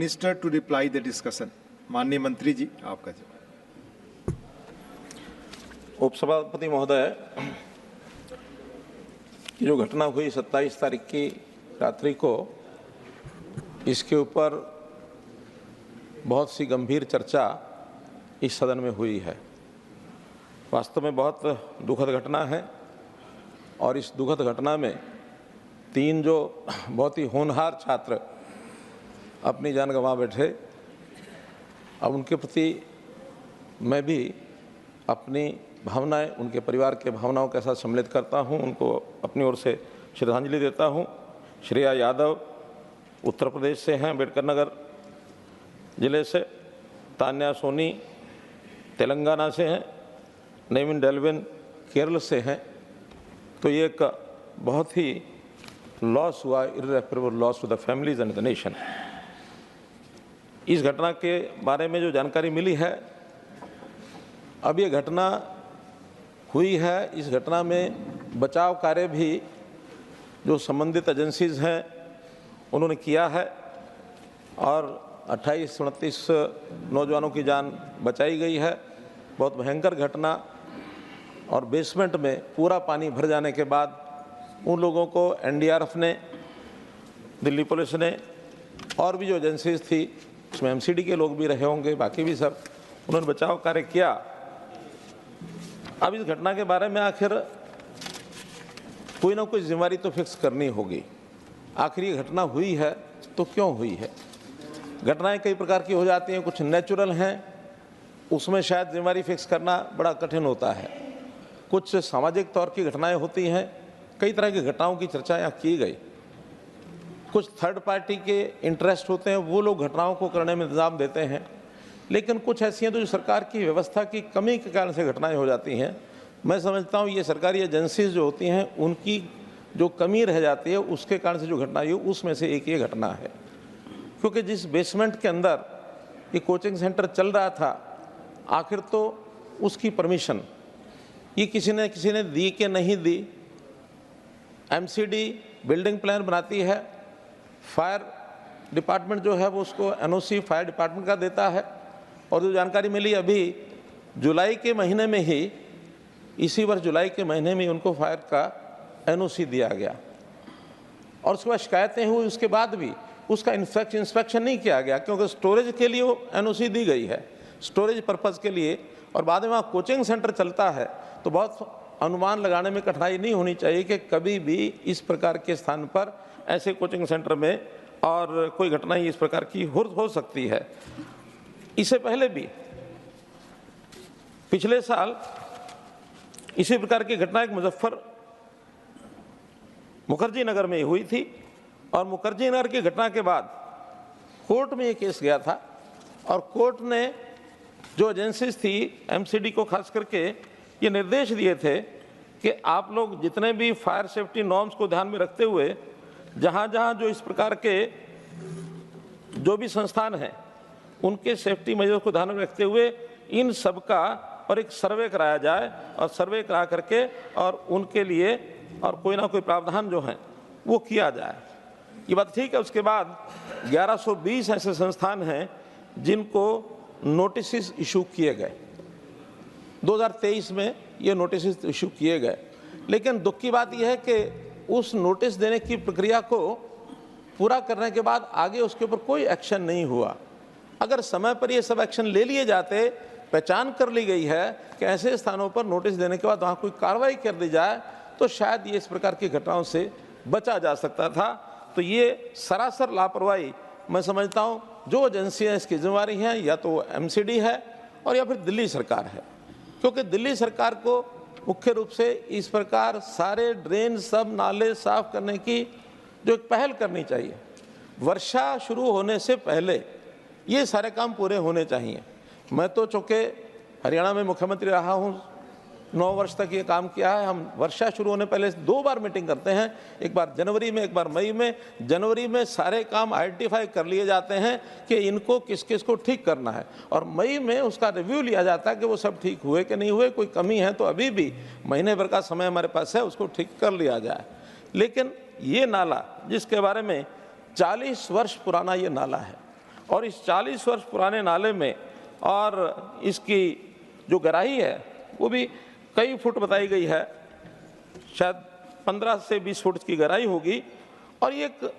minister to reply the discussion. माननीय मंत्री जी, आपका जवाब। उपसभापति महोदय, जो घटना हुई 27 तारीख की रात्रि को, इसके ऊपर बहुत सी गंभीर चर्चा इस सदन में हुई है। वास्तव में बहुत दुखद घटना है और इस दुखद घटना में 3 जो बहुत ही होनहार छात्र अपनी जान गंवा बैठे, अब उनके प्रति मैं भी अपनी भावनाएं, उनके परिवार के भावनाओं के साथ सम्मिलित करता हूं, उनको अपनी ओर से श्रद्धांजलि देता हूं। श्रेया यादव उत्तर प्रदेश से हैं, अम्बेडकर नगर ज़िले से। तान्या सोनी तेलंगाना से हैं। नेविन डेल्विन केरल से हैं। तो ये एक बहुत ही लॉस हुआ, irreparable loss to the families and the nation. इस घटना के बारे में जो जानकारी मिली है, अब ये घटना हुई है, इस घटना में बचाव कार्य भी जो संबंधित एजेंसीज हैं उन्होंने किया है और 28-29 नौजवानों की जान बचाई गई है। बहुत भयंकर घटना, और बेसमेंट में पूरा पानी भर जाने के बाद उन लोगों को एनडीआरएफ ने, दिल्ली पुलिस ने और भी जो एजेंसीज थी, उसमें एमसीडी के लोग भी रहे होंगे, बाकी भी सब, उन्होंने बचाव कार्य किया। अब इस घटना के बारे में आखिर कोई ना कोई जिम्मेदारी तो फिक्स करनी होगी। आखिर ये घटना हुई है तो क्यों हुई है? घटनाएं कई प्रकार की हो जाती हैं, कुछ नेचुरल हैं, उसमें शायद जिम्मेदारी फिक्स करना बड़ा कठिन होता है। कुछ सामाजिक तौर की घटनाएं होती हैं, कई तरह की घटनाओं की चर्चा यहाँ की गई। कुछ थर्ड पार्टी के इंटरेस्ट होते हैं, वो लोग घटनाओं को करने में इंतजाम देते हैं, लेकिन कुछ ऐसी हैं तो जो सरकार की व्यवस्था की कमी के कारण से घटनाएं हो जाती हैं। मैं समझता हूँ ये सरकारी एजेंसीज जो होती हैं उनकी जो कमी रह जाती है, उसके कारण से जो घटना हुई उसमें से एक ये घटना है। क्योंकि जिस बेसमेंट के अंदर ये कोचिंग सेंटर चल रहा था, आखिर तो उसकी परमिशन ये किसी ने दी कि नहीं दी। एमसीडी बिल्डिंग प्लान बनाती है, फायर डिपार्टमेंट जो है वो उसको एनओसी फायर डिपार्टमेंट का देता है, और जो जानकारी मिली अभी जुलाई के महीने में ही, इसी वर्ष जुलाई के महीने में उनको फायर का एनओसी दिया गया, और उसके बाद शिकायतें हुई, उसके बाद भी उसका इंस्पेक्शन नहीं किया गया, क्योंकि स्टोरेज के लिए वो एनओसी दी गई है, स्टोरेज पर्पज़ के लिए। और बाद में वहाँ कोचिंग सेंटर चलता है तो बहुत अनुमान लगाने में कठिनाई नहीं होनी चाहिए कि कभी भी इस प्रकार के स्थान पर, ऐसे कोचिंग सेंटर में और कोई घटना ही इस प्रकार की हो सकती है। इससे पहले भी पिछले साल इसी प्रकार की घटना एक मुखर्जी नगर में हुई थी, और मुखर्जी नगर की घटना के बाद कोर्ट में ये केस गया था, और कोर्ट ने जो एजेंसीज थी एमसीडी को खास करके ये निर्देश दिए थे कि आप लोग जितने भी फायर सेफ्टी नॉर्म्स को ध्यान में रखते हुए, जहाँ जो इस प्रकार के जो भी संस्थान हैं उनके सेफ्टी मेजर्स को ध्यान में रखते हुए इन सब का और एक सर्वे कराया जाए, और सर्वे करा करके और उनके लिए और कोई ना कोई प्रावधान जो हैं वो किया जाए। ये बात ठीक है। उसके बाद 1120 ऐसे संस्थान हैं जिनको नोटिस इशू किए गए, 2023 में ये नोटिस इशू किए गए। लेकिन दुख की बात यह है कि उस नोटिस देने की प्रक्रिया को पूरा करने के बाद आगे उसके ऊपर कोई एक्शन नहीं हुआ। अगर समय पर ये सब एक्शन ले लिए जाते, पहचान कर ली गई है कि ऐसे स्थानों पर नोटिस देने के बाद वहाँ कोई कार्रवाई कर दी जाए, तो शायद ये इस प्रकार की घटनाओं से बचा जा सकता था। तो ये सरासर लापरवाही मैं समझता हूँ। जो एजेंसियाँ इसकी जिम्मेवारी हैं, या तो एमसीडी है और या फिर दिल्ली सरकार है, क्योंकि दिल्ली सरकार को मुख्य रूप से इस प्रकार सारे ड्रेन, सब नाले साफ करने की जो एक पहल करनी चाहिए। वर्षा शुरू होने से पहले ये सारे काम पूरे होने चाहिए। मैं तो चूँकि हरियाणा में मुख्यमंत्री रहा हूँ, 9 वर्ष तक ये काम किया है। हम वर्षा शुरू होने पहले 2 बार मीटिंग करते हैं, एक बार जनवरी में, एक बार मई में। जनवरी में सारे काम आइडेंटिफाई कर लिए जाते हैं कि इनको किस किस को ठीक करना है, और मई में उसका रिव्यू लिया जाता है कि वो सब ठीक हुए कि नहीं हुए, कोई कमी है तो अभी भी महीने भर का समय हमारे पास है, उसको ठीक कर लिया जाए। लेकिन ये नाला जिसके बारे में 40 वर्ष पुराना ये नाला है, और इस 40 वर्ष पुराने नाले में और इसकी जो गहराई है वो भी कई फुट बताई गई है, शायद 15 से 20 फुट की गहराई होगी। और ये एक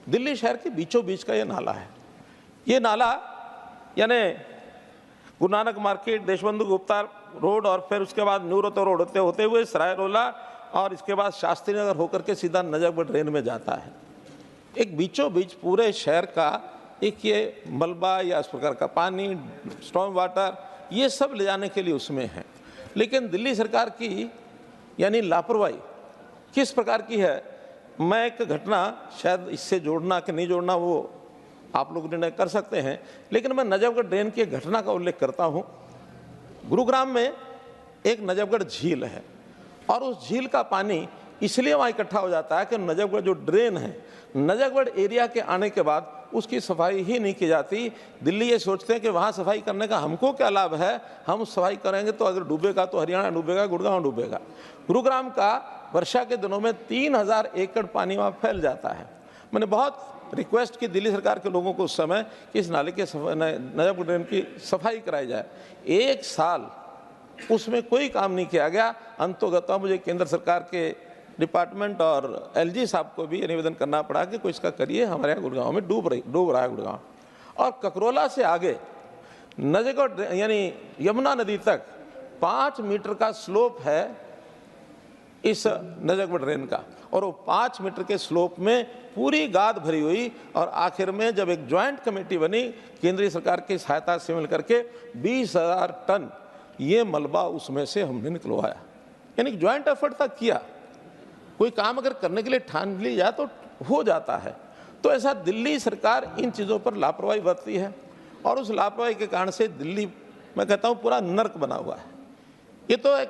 दिल्ली शहर के बीचों बीच का ये नाला है। ये नाला यानी गुरु नानक मार्केट, देशबंधु गुप्ता रोड और फिर उसके बाद न्यू रोतो रोड होते हुए सराय रोला और इसके बाद शास्त्री नगर होकर के सीधा नजफगढ़ ड्रेन में जाता है। एक बीचों बीच पूरे शहर का एक ये मलबा या इस प्रकार का पानी, स्टॉर्म वाटर, ये सब ले जाने के लिए उसमें है। लेकिन दिल्ली सरकार की यानी लापरवाही किस प्रकार की है, मैं एक घटना, शायद इससे जोड़ना कि नहीं जोड़ना वो आप लोग निर्णय कर सकते हैं, लेकिन मैं नजफगढ़ ड्रेन की घटना का उल्लेख करता हूं। गुरुग्राम में एक नजफगढ़ झील है और उस झील का पानी इसलिए वहाँ इकट्ठा हो जाता है कि नजफगढ़ जो ड्रेन है, नजफगढ़ एरिया के आने के बाद उसकी सफाई ही नहीं की जाती। दिल्ली ये सोचते हैं कि वहाँ सफाई करने का हमको क्या लाभ है, हम सफाई करेंगे तो अगर डूबेगा तो हरियाणा डूबेगा, गुड़गांव डूबेगा। गुरुग्राम का वर्षा के दिनों में 3000 एकड़ पानी वहाँ फैल जाता है। मैंने बहुत रिक्वेस्ट की दिल्ली सरकार के लोगों को उस समय कि इस नाले के नजफगढ़ ड्रेन की सफाई कराई जाए। 1 साल उसमें कोई काम नहीं किया गया। अंतोगत मुझे केंद्र सरकार के डिपार्टमेंट और एलजी साहब को भी निवेदन करना पड़ा कि कोई इसका करिए, हमारे यहाँ गुड़गांव में डूब रहा है गुड़गांव। और ककरोला से आगे नजफगढ़ यानी यमुना नदी तक 5 मीटर का स्लोप है इस नजफगढ़ ड्रेन का, और वो 5 मीटर के स्लोप में पूरी गाद भरी हुई। और आखिर में जब एक ज्वाइंट कमेटी बनी केंद्रीय सरकार की सहायता से मिल करके 20,000 टन ये मलबा उसमें से हमने निकलवाया। यानी ज्वाइंट एफर्ट तक किया। कोई काम अगर करने के लिए ठान ली जाए तो हो जाता है। तो ऐसा दिल्ली सरकार इन चीज़ों पर लापरवाही बरती है और उस लापरवाही के कारण से दिल्ली, मैं कहता हूँ, पूरा नर्क बना हुआ है। ये तो एक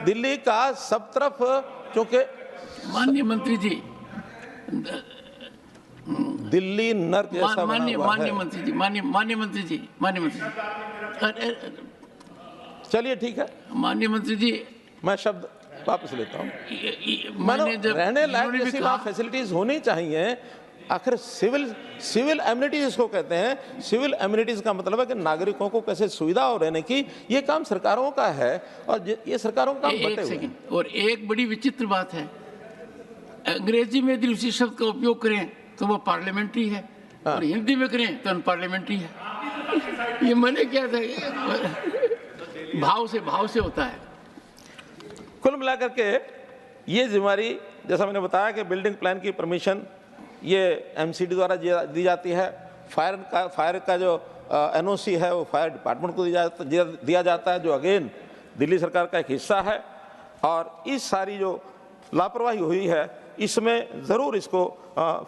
दिल्ली का सब तरफ, क्योंकि माननीय मंत्री जी, दिल्ली नर्क जैसा बना हुआ है। माननीय मंत्री जी, चलिए ठीक है माननीय मंत्री जी, मैं शब्द वापस लेता हूँ। मैंने जब रहने लायक इन्होंने भी जैसी कहा, वहाँ फैसिलिटीज होनी चाहिए। आखिर सिविल एमिनिटीज इसको कहते हैं। सिविल एमिनिटीज का मतलब है कि नागरिकों को कैसे सुविधा हो रहने की, ये काम सरकारों का है और ये सरकारों का काम बटे हुए हैं। और एक बड़ी विचित्र बात है, अंग्रेजी में यदि उसी शब्द का उपयोग करें तो वो पार्लियामेंट्री है और हिंदी में करें तो अनपार्लियामेंट्री है। ये मैंने क्या था, भाव से होता है। कुल मिलाकर के ये जिम्मेदारी, जैसा मैंने बताया कि बिल्डिंग प्लान की परमिशन ये एमसीडी द्वारा दी जाती है। फायर का जो एनओसी है वो फायर डिपार्टमेंट को दिया जाता है, जो अगेन दिल्ली सरकार का एक हिस्सा है। और इस सारी जो लापरवाही हुई है इसमें ज़रूर इसको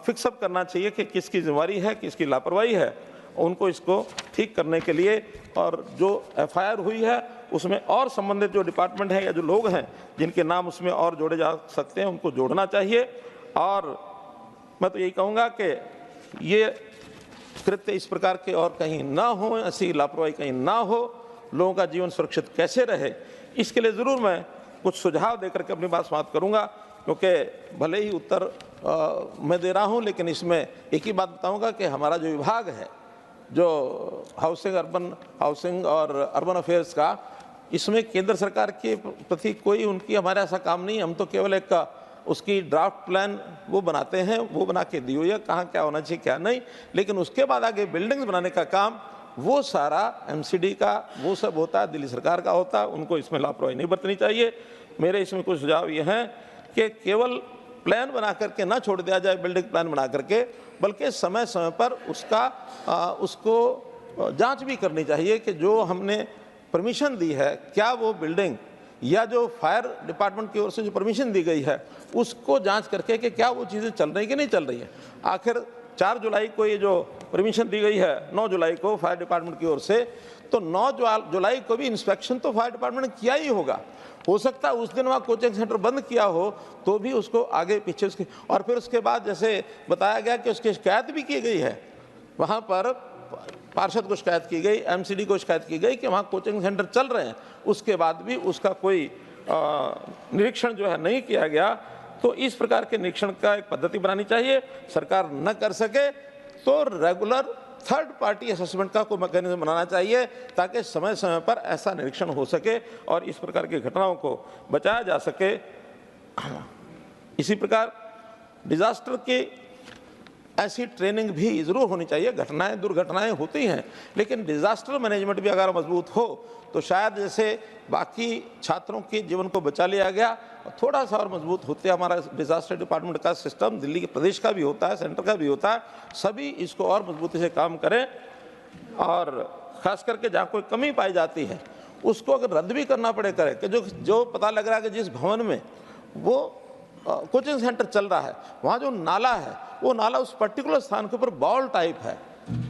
फिक्सअप करना चाहिए कि किसकी जिम्मेदारी है, किसकी लापरवाही है, उनको इसको ठीक करने के लिए। और जो एफआईआर हुई है उसमें और संबंधित जो डिपार्टमेंट हैं या जो लोग हैं जिनके नाम उसमें और जोड़े जा सकते हैं उनको जोड़ना चाहिए। और मैं तो यही कहूँगा कि ये कृत्य इस प्रकार के और कहीं ना हो, ऐसी लापरवाही कहीं ना हो, लोगों का जीवन सुरक्षित कैसे रहे, इसके लिए ज़रूर मैं कुछ सुझाव देकर के अपनी बात समाप्त करूँगा। क्योंकि भले ही उत्तर मैं दे रहा हूँ, लेकिन इसमें एक ही बात बताऊँगा कि हमारा जो विभाग है, जो हाउसिंग और अर्बन अफेयर्स का, इसमें केंद्र सरकार के प्रति कोई उनकी हमारा ऐसा काम नहीं। हम तो केवल एक उसकी ड्राफ्ट प्लान वो बनाते हैं, वो बना के दी हुई है, कहाँ क्या होना चाहिए क्या नहीं। लेकिन उसके बाद आगे बिल्डिंग्स बनाने का काम वो सारा एमसीडी का वो सब होता है, दिल्ली सरकार का होता है। उनको इसमें लापरवाही नहीं बरतनी चाहिए। मेरे इसमें कुछ सुझाव ये हैं कि केवल प्लान बना करके ना छोड़ दिया जाए, बिल्डिंग प्लान बना करके, बल्कि समय समय पर उसको जांच भी करनी चाहिए कि जो हमने परमिशन दी है, क्या वो बिल्डिंग या जो फायर डिपार्टमेंट की ओर से जो परमिशन दी गई है उसको जांच करके कि क्या वो चीज़ें चल रही कि नहीं चल रही है। आखिर 4 जुलाई को ये जो परमिशन दी गई है, 9 जुलाई को फायर डिपार्टमेंट की ओर से, तो 9 जुलाई को भी इंस्पेक्शन तो फायर डिपार्टमेंट ने किया ही होगा। हो सकता है उस दिन वहाँ कोचिंग सेंटर बंद किया हो तो भी उसको आगे पीछे उसके, और फिर उसके बाद जैसे बताया गया कि उसकी शिकायत भी की गई है, वहाँ पर पार्षद को शिकायत की गई, एमसीडी को शिकायत की गई कि वहाँ कोचिंग सेंटर चल रहे हैं, उसके बाद भी उसका कोई निरीक्षण जो है नहीं किया गया। तो इस प्रकार के निरीक्षण का एक पद्धति बनानी चाहिए। सरकार न कर सके तो रेगुलर थर्ड पार्टी असेसमेंट का कोई मैकेनिज्म बनाना चाहिए ताकि समय समय पर ऐसा निरीक्षण हो सके और इस प्रकार की घटनाओं को बचाया जा सके। इसी प्रकार डिजास्टर की ऐसी ट्रेनिंग भी जरूर होनी चाहिए। घटनाएं दुर्घटनाएं होती हैं, लेकिन डिजास्टर मैनेजमेंट भी अगर मजबूत हो तो शायद जैसे बाकी छात्रों के जीवन को बचा लिया गया, थोड़ा सा और मजबूत होते हमारा डिजास्टर डिपार्टमेंट का सिस्टम, दिल्ली के प्रदेश का भी होता है, सेंटर का भी होता है, सभी इसको और मजबूती से काम करें और खास करके जहाँ कोई कमी पाई जाती है उसको अगर रद्द भी करना पड़े करें कि जो पता लग रहा है कि जिस भवन में वो कोचिंग सेंटर चल रहा है वहाँ जो नाला है वो नाला उस पर्टिकुलर स्थान के ऊपर बॉल टाइप है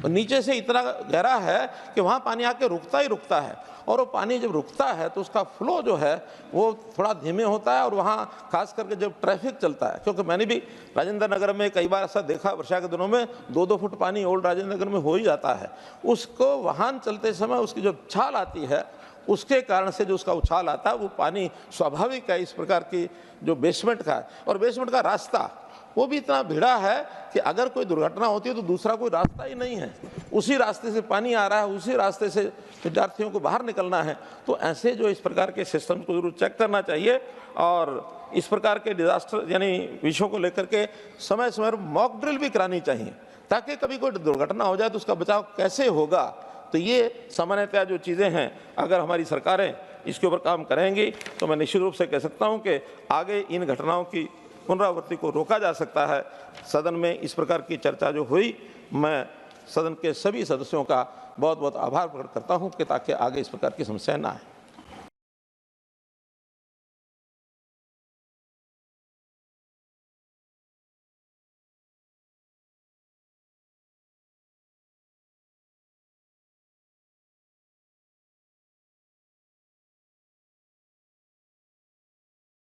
और नीचे से इतना गहरा है कि वहाँ पानी आके रुकता ही रुकता है, और वो पानी जब रुकता है तो उसका फ्लो जो है वो थोड़ा धीमे होता है, और वहाँ खास करके जब ट्रैफिक चलता है, क्योंकि मैंने भी राजेंद्र नगर में कई बार ऐसा देखा, वर्षा के दिनों में 2-2 फुट पानी ओल्ड राजेंद्र नगर में हो ही जाता है। उसको वाहन चलते समय उसकी जो छाल आती है उसके कारण से जो उसका उछाल आता है वो पानी स्वाभाविक है इस प्रकार की जो बेसमेंट का है, और बेसमेंट का रास्ता वो भी इतना भिड़ा है कि अगर कोई दुर्घटना होती है तो दूसरा कोई रास्ता ही नहीं है, उसी रास्ते से पानी आ रहा है, उसी रास्ते से विद्यार्थियों को बाहर निकलना है। तो ऐसे जो इस प्रकार के सिस्टम को जरूर चेक करना चाहिए और इस प्रकार के डिजास्टर यानी विषयों को लेकर के समय समय पर मॉक ड्रिल भी करानी चाहिए ताकि कभी कोई दुर्घटना हो जाए तो उसका बचाव कैसे होगा। तो ये सामान्यतः जो चीज़ें हैं अगर हमारी सरकारें इसके ऊपर काम करेंगी तो मैं निश्चित रूप से कह सकता हूँ कि आगे इन घटनाओं की पुनरावृत्ति को रोका जा सकता है। सदन में इस प्रकार की चर्चा जो हुई, मैं सदन के सभी सदस्यों का बहुत बहुत आभार प्रकट करता हूँ कि ताकि आगे इस प्रकार की समस्या ना आए।